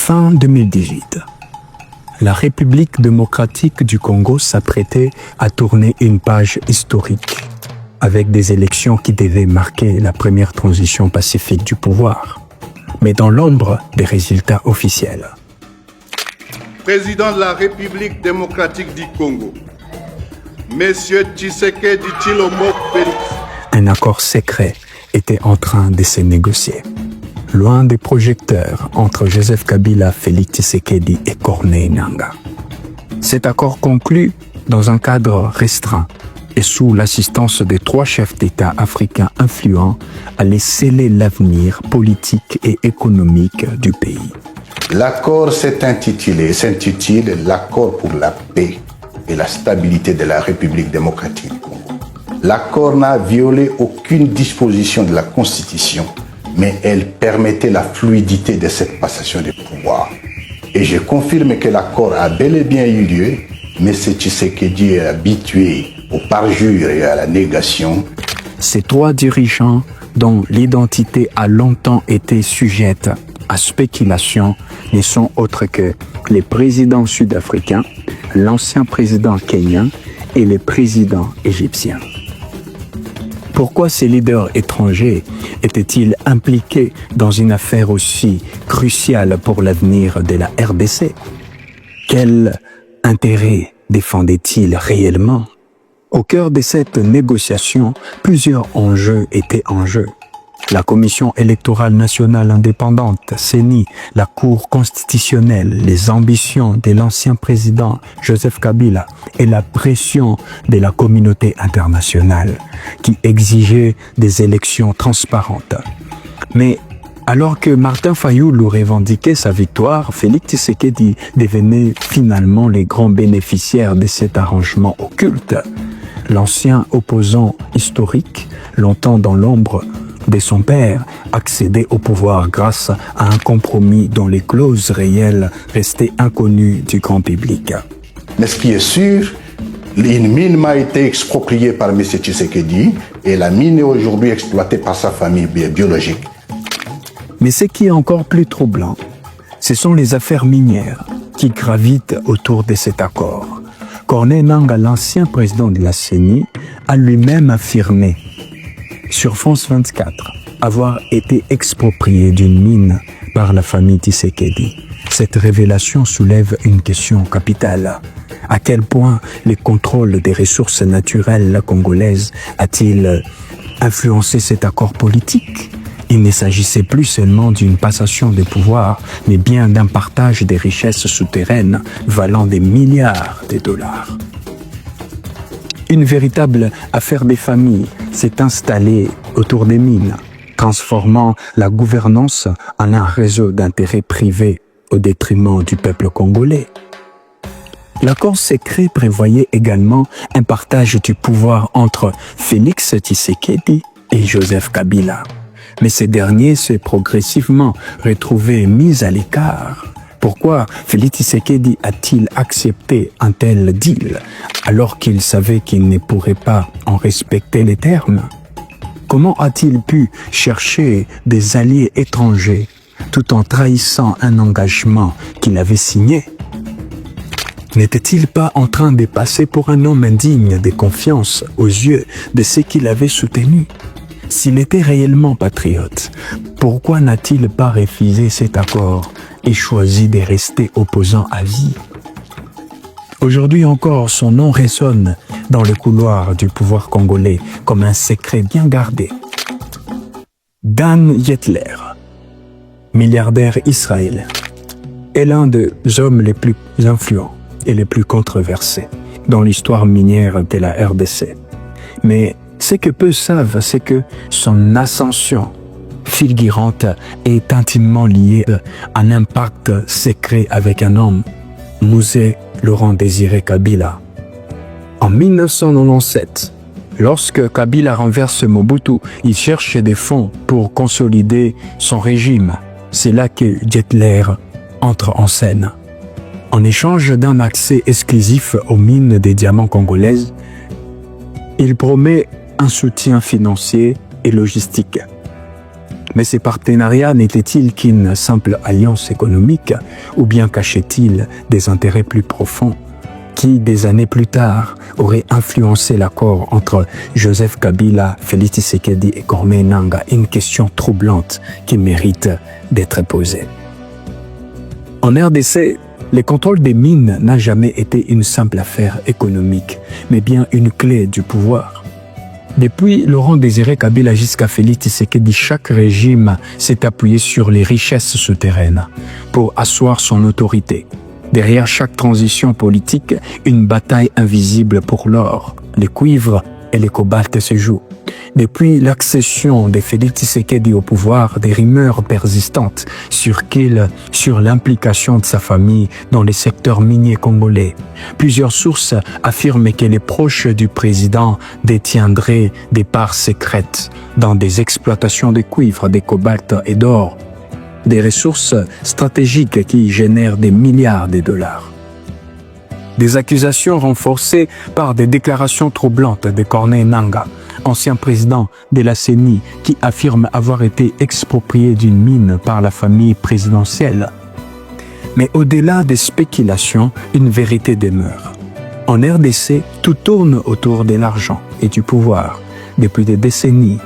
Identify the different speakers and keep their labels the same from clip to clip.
Speaker 1: Fin 2018. La République démocratique du Congo s'apprêtait à tourner une page historique avec des élections qui devaient marquer la première transition pacifique du pouvoir, mais dans l'ombre des résultats officiels.
Speaker 2: Président de la République démocratique du Congo, Monsieur Tshisekedi Tshilombo Félix.
Speaker 1: Un accord secret était en train de se négocier, loin des projecteurs entre Joseph Kabila, Félix Tshisekedi et Corneille Nangaa. Cet accord conclu dans un cadre restreint et sous l'assistance des 3 chefs d'État africains influents allait sceller l'avenir politique et économique du pays.
Speaker 3: L'accord s'intitule l'accord pour la paix et la stabilité de la République démocratique du Congo. L'accord n'a violé aucune disposition de la Constitution, mais elle permettait la fluidité de cette passation de pouvoir. Et je confirme que l'accord a bel et bien eu lieu, mais M. Tshisekedi est habitué au parjure et à la négation.
Speaker 1: Ces 3 dirigeants, dont l'identité a longtemps été sujette à spéculation, ne sont autres que les présidents sud-africains, l'ancien président kenyan et les présidents égyptiens. Pourquoi ces leaders étrangers étaient-ils impliqués dans une affaire aussi cruciale pour l'avenir de la RDC? Quel intérêt défendaient-ils réellement? Au cœur de cette négociation, plusieurs enjeux étaient en jeu. La Commission électorale nationale indépendante, CENI, la Cour constitutionnelle, les ambitions de l'ancien président Joseph Kabila et la pression de la communauté internationale qui exigeait des élections transparentes. Mais alors que Martin Fayulu revendiquait sa victoire, Félix Tshisekedi devenait finalement les grands bénéficiaires de cet arrangement occulte. L'ancien opposant historique, longtemps dans l'ombre de son père, accédait au pouvoir grâce à un compromis dont les clauses réelles restaient inconnues du grand public.
Speaker 3: Mais ce qui est sûr, une mine m'a été expropriée par M. Tshisekedi et la mine est aujourd'hui exploitée par sa famille biologique.
Speaker 1: Mais ce qui est encore plus troublant, ce sont les affaires minières qui gravitent autour de cet accord. Corneille Nangaa, l'ancien président de la CENI, a lui-même affirmé sur France 24 avoir été exproprié d'une mine par la famille Tshisekedi. Cette révélation soulève une question capitale. À quel point le contrôle des ressources naturelles congolaises a-t-il influencé cet accord politique? Il ne s'agissait plus seulement d'une passation de pouvoir, mais bien d'un partage des richesses souterraines valant des milliards de dollars. Une véritable affaire des familles s'est installée autour des mines, transformant la gouvernance en un réseau d'intérêts privés au détriment du peuple congolais. L'accord secret prévoyait également un partage du pouvoir entre Félix Tshisekedi et Joseph Kabila. Mais ces derniers s'est progressivement retrouvé mis à l'écart. Pourquoi Félix Tshisekedi a-t-il accepté un tel deal alors qu'il savait qu'il ne pourrait pas en respecter les termes? Comment a-t-il pu chercher des alliés étrangers tout en trahissant un engagement qu'il avait signé? N'était-il pas en train de passer pour un homme indigne de confiance aux yeux de ceux qui l'avaient soutenu? S'il était réellement patriote, pourquoi n'a-t-il pas refusé cet accord et choisi de rester opposant à vie? Aujourd'hui encore, son nom résonne dans le couloir du pouvoir congolais comme un secret bien gardé. Dan Yetler, milliardaire israélien, est l'un des hommes les plus influents et les plus controversés dans l'histoire minière de la RDC. Mais ce que peu savent, c'est que son ascension fulgurante est intimement liée à un impact secret avec un homme, Musée Laurent-Désiré Kabila. En 1997, lorsque Kabila renverse Mobutu, il cherche des fonds pour consolider son régime. C'est là que Yetler entre en scène. En échange d'un accès exclusif aux mines des diamants congolaises, il promet un soutien financier et logistique. Mais ces partenariats n'étaient-ils qu'une simple alliance économique ou bien cachaient-ils des intérêts plus profonds qui, des années plus tard, auraient influencé l'accord entre Joseph Kabila, Félix Tshisekedi et Corneille Nangaa, une question troublante qui mérite d'être posée. En RDC, le contrôle des mines n'a jamais été une simple affaire économique, mais bien une clé du pouvoir. Depuis Laurent Désiré Kabila jusqu'à Félix Tshisekedi, chaque régime s'est appuyé sur les richesses souterraines pour asseoir son autorité. Derrière chaque transition politique, une bataille invisible pour l'or, les cuivres et les cobaltes se jouent. Depuis l'accession de Félix Tshisekedi au pouvoir, des rumeurs persistantes sur l'implication de sa famille dans les secteurs miniers congolais. Plusieurs sources affirment que les proches du président détiendraient des parts secrètes dans des exploitations de cuivre, de cobalt et d'or, des ressources stratégiques qui génèrent des milliards de dollars. Des accusations renforcées par des déclarations troublantes de Corneille Nangaa, ancien président de la CENI, qui affirme avoir été exproprié d'une mine par la famille présidentielle. Mais au-delà des spéculations, une vérité demeure. En RDC, tout tourne autour de l'argent et du pouvoir. Depuis des décennies,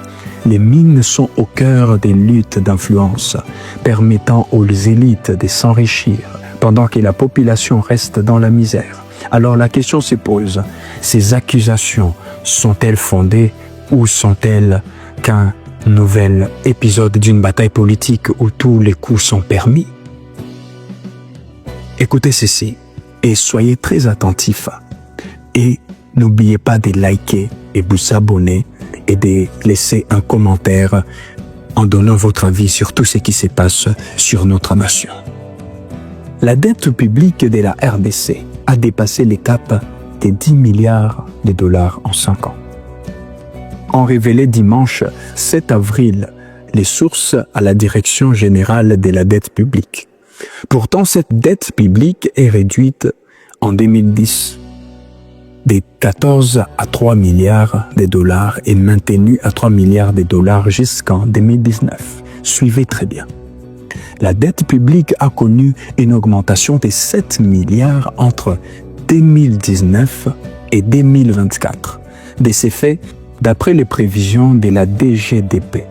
Speaker 1: les mines sont au cœur des luttes d'influence, permettant aux élites de s'enrichir, pendant que la population reste dans la misère. Alors la question se pose, ces accusations sont-elles fondées ou sont-elles qu'un nouvel épisode d'une bataille politique où tous les coups sont permis? Écoutez ceci et soyez très attentifs. Et n'oubliez pas de liker et vous abonner et de laisser un commentaire en donnant votre avis sur tout ce qui se passe sur notre nation. La dette publique de la RDC a dépassé les caps des 10 milliards de dollars en 5 ans. Ont révélé dimanche 7 avril les sources à la Direction générale de la dette publique. Pourtant, cette dette publique est réduite en 2010 de 14 à 3 milliards de dollars et maintenue à 3 milliards de dollars jusqu'en 2019. Suivez très bien. La dette publique a connu une augmentation de 7 milliards entre 2019 et 2024. De ces faits, d'après les prévisions de la DGDP,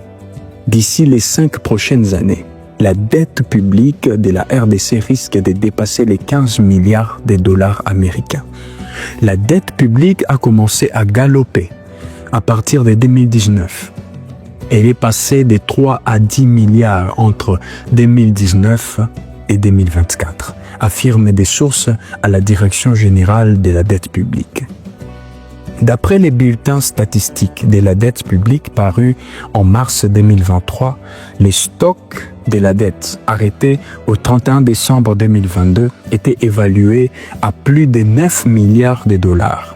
Speaker 1: d'ici les 5 prochaines années, la dette publique de la RDC risque de dépasser les 15 milliards de dollars américains. La dette publique a commencé à galoper à partir de 2019. Elle est passée de 3 à 10 milliards entre 2019 et 2024, affirment des sources à la Direction générale de la dette publique. D'après les bulletins statistiques de la dette publique parus en mars 2023, les stocks de la dette arrêtés au 31 décembre 2022 étaient évalués à plus de 9 milliards de dollars,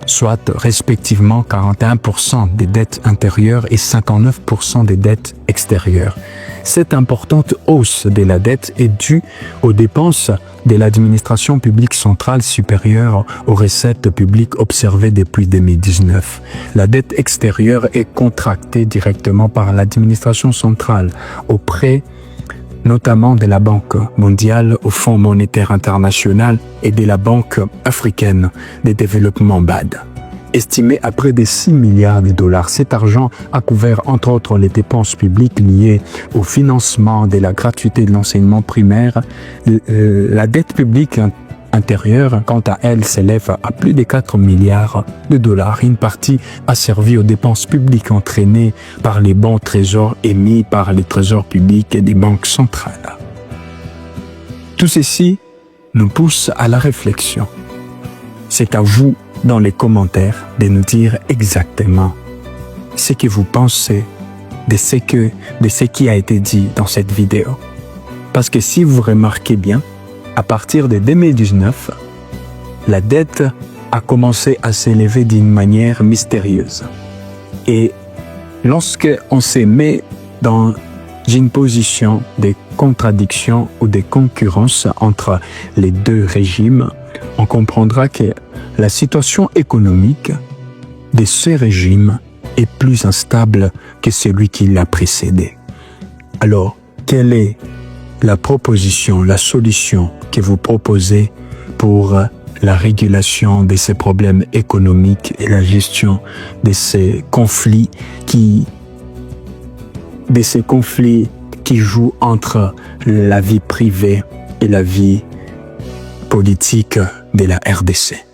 Speaker 1: soit respectivement 41% des dettes intérieures et 59% des dettes extérieures. Cette importante hausse de la dette est due aux dépenses de l'administration publique centrale supérieure aux recettes publiques observées depuis 2019. La dette extérieure est contractée directement par l'administration centrale auprès notamment de la Banque mondiale, au Fonds monétaire international et de la Banque africaine de développement BAD. Estimé à près de 6 milliards de dollars, cet argent a couvert entre autres les dépenses publiques liées au financement de la gratuité de l'enseignement primaire. La dette publique intérieure, quant à elle, s'élève à plus de 4 milliards de dollars. Une partie a servi aux dépenses publiques entraînées par les bons trésors émis par les trésors publics et des banques centrales. Tout ceci nous pousse à la réflexion. C'est à vous, dans les commentaires, de nous dire exactement ce que vous pensez de ce qui a été dit dans cette vidéo. Parce que si vous remarquez bien, à partir de 2019, la dette a commencé à s'élever d'une manière mystérieuse. Et lorsqu'on se met dans une position de contradiction ou de concurrence entre les deux régimes, on comprendra que la situation économique de ce régime est plus instable que celui qui l'a précédé. Alors, quelle est la proposition, la solution que vous proposez pour la régulation de ces problèmes économiques et la gestion de ces conflits qui jouent entre la vie privée et la vie politique de la RDC?